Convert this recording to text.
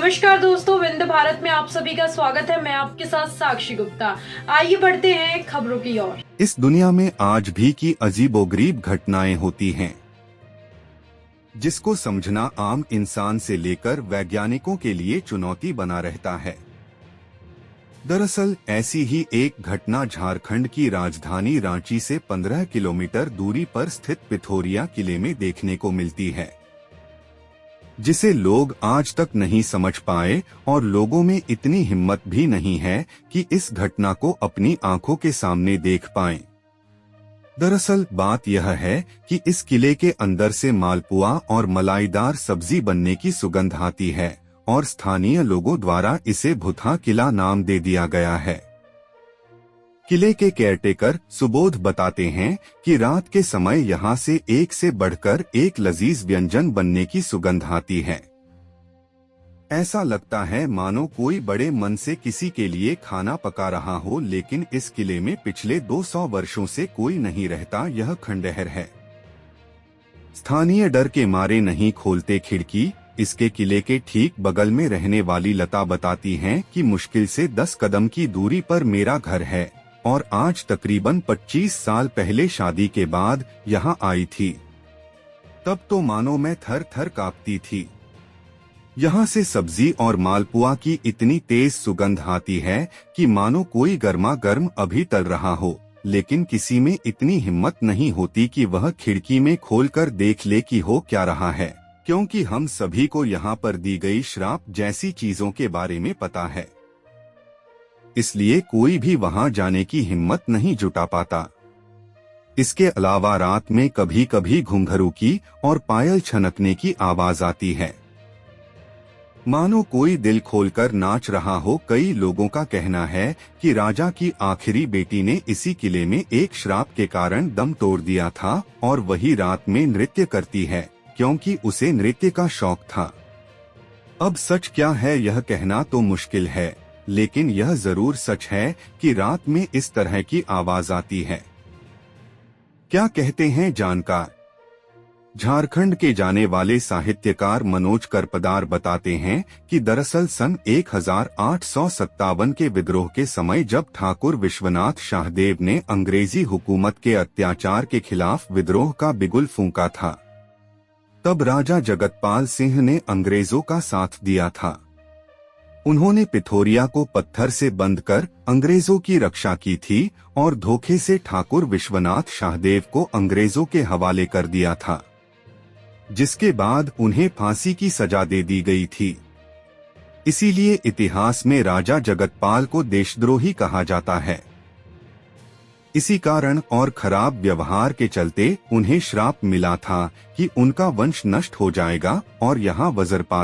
नमस्कार दोस्तों, विंध्य भारत में आप सभी का स्वागत है। मैं आपके साथ साक्षी गुप्ता। आइए बढ़ते हैं खबरों की ओर। इस दुनिया में आज भी की अजीबोगरीब घटनाएं होती हैं, जिसको समझना आम इंसान से लेकर वैज्ञानिकों के लिए चुनौती बना रहता है। दरअसल ऐसी ही एक घटना झारखंड की राजधानी रांची से 15 किलोमीटर दूरी पर स्थित पिथौरिया किले में देखने को मिलती है, जिसे लोग आज तक नहीं समझ पाए और लोगों में इतनी हिम्मत भी नहीं है कि इस घटना को अपनी आंखों के सामने देख पाएं। दरअसल बात यह है कि इस किले के अंदर से मालपुआ और मलाईदार सब्जी बनने की सुगंध आती है और स्थानीय लोगों द्वारा इसे भुथा किला नाम दे दिया गया है। किले के केयरटेकर सुबोध बताते हैं कि रात के समय यहाँ से एक से बढ़कर एक लजीज व्यंजन बनने की सुगंध आती है। ऐसा लगता है मानो कोई बड़े मन से किसी के लिए खाना पका रहा हो, लेकिन इस किले में पिछले 200 वर्षों से कोई नहीं रहता। यह खंडहर है। स्थानीय डर के मारे नहीं खोलते खिड़की। इसके किले के ठीक बगल में रहने वाली लता बताती हैं कि मुश्किल से 10 कदम की दूरी पर मेरा घर है और आज तकरीबन 25 साल पहले शादी के बाद यहाँ आई थी। तब तो मानो मैं थर थर कांपती थी। यहाँ से सब्जी और मालपुआ की इतनी तेज सुगंध आती है कि मानो कोई गर्मा गर्म अभी तल रहा हो, लेकिन किसी में इतनी हिम्मत नहीं होती कि वह खिड़की में खोलकर देख ले कि हो क्या रहा है, क्योंकि हम सभी को यहाँ पर दी गई श्राप जैसी चीजों के बारे में पता है। इसलिए कोई भी वहां जाने की हिम्मत नहीं जुटा पाता। इसके अलावा रात में कभी कभी घुंघरू की और पायल छनकने की आवाज आती है, मानो कोई दिल खोलकर नाच रहा हो। कई लोगों का कहना है कि राजा की आखिरी बेटी ने इसी किले में एक श्राप के कारण दम तोड़ दिया था और वही रात में नृत्य करती है, क्योंकि उसे नृत्य का शौक था। अब सच क्या है यह कहना तो मुश्किल है, लेकिन यह जरूर सच है कि रात में इस तरह की आवाज आती है। क्या कहते हैं जानकार? झारखंड के जाने वाले साहित्यकार मनोज करपदार बताते हैं कि दरअसल सन 1857 के विद्रोह के समय जब ठाकुर विश्वनाथ शाहदेव ने अंग्रेजी हुकूमत के अत्याचार के खिलाफ विद्रोह का बिगुल फूंका था, तब राजा जगतपाल सिंह ने अंग्रेजों का साथ दिया था। उन्होंने पिथौरिया को पत्थर से बंद कर अंग्रेजों की रक्षा की थी और धोखे से ठाकुर विश्वनाथ शाहदेव को अंग्रेजों के हवाले कर दिया था, जिसके बाद उन्हें फांसी की सजा दे दी गई थी। इसीलिए इतिहास में राजा जगतपाल को देशद्रोही कहा जाता है। इसी कारण और खराब व्यवहार के चलते उन्हें श्राप मिला था कि उनका वंश नष्ट हो जाएगा और यहाँ वज्रपात